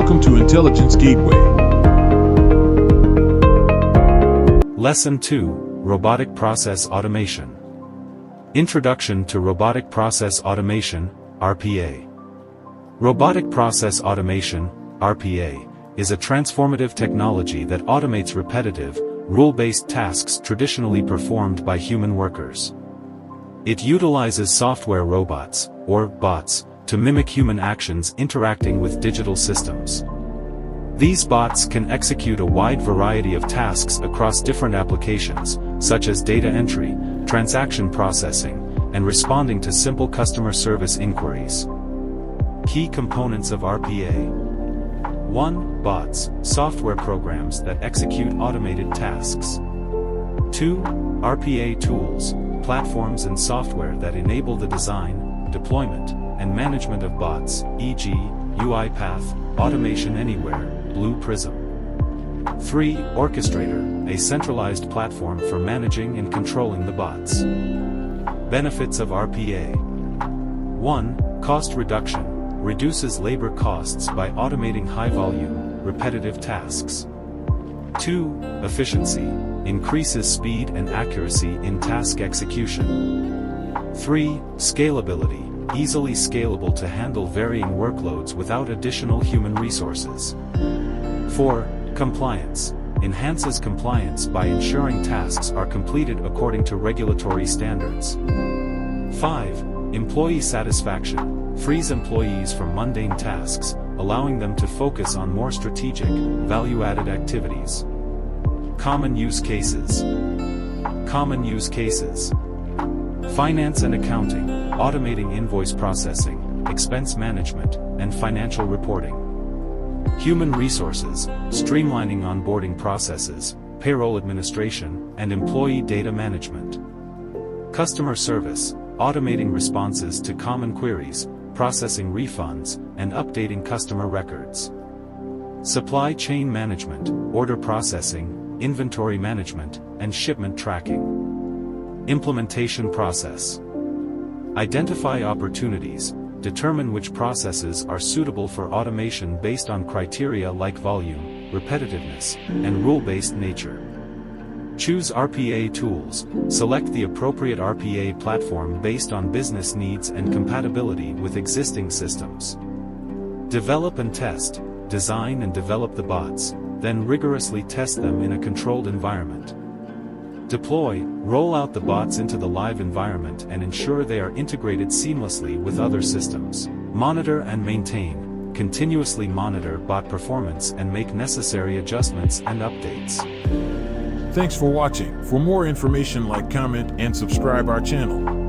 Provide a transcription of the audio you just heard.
Welcome to Intelligence Gateway. Lesson 2, Robotic Process Automation. Introduction to Robotic Process Automation, RPA. Robotic Process Automation, RPA, is a transformative technology that automates repetitive, rule-based tasks traditionally performed by human workers. It utilizes software robots, or bots, to mimic human actions interacting with digital systems. These bots can execute a wide variety of tasks across different applications, such as data entry, transaction processing, and responding to simple customer service inquiries. Key components of RPA. 1. Bots, software programs that execute automated tasks. 2. RPA tools, platforms and software that enable the design, deployment, and management of bots, e.g., UiPath, Automation Anywhere, Blue Prism. 3. Orchestrator, a centralized platform for managing and controlling the bots. Benefits of RPA. 1. Cost reduction, reduces labor costs by automating high-volume, repetitive tasks. 2. Efficiency, increases speed and accuracy in task execution. 3. Scalability, easily scalable to handle varying workloads without additional human resources. 4. Compliance, enhances compliance by ensuring tasks are completed according to regulatory standards. 5. Employee satisfaction, frees employees from mundane tasks, allowing them to focus on more strategic, value-added activities. Common use cases. Common use cases. Finance and accounting, automating invoice processing, expense management, and financial reporting. Human resources, streamlining onboarding processes, payroll administration, and employee data management. Customer service, automating responses to common queries, processing refunds, and updating customer records. Supply chain management, order processing, inventory management, and shipment tracking. Implementation process. Identify opportunities, determine which processes are suitable for automation based on criteria like volume, repetitiveness, and rule-based nature. Choose RPA tools, select the appropriate RPA platform based on business needs and compatibility with existing systems. Develop and test, design and develop the bots, then rigorously test them in a controlled environment. Deploy, roll out the bots into the live environment and ensure they are integrated seamlessly with other systems. Monitor and maintain, continuously monitor bot performance and make necessary adjustments and updates. Thanks for watching. For more information, like, comment, and subscribe our channel.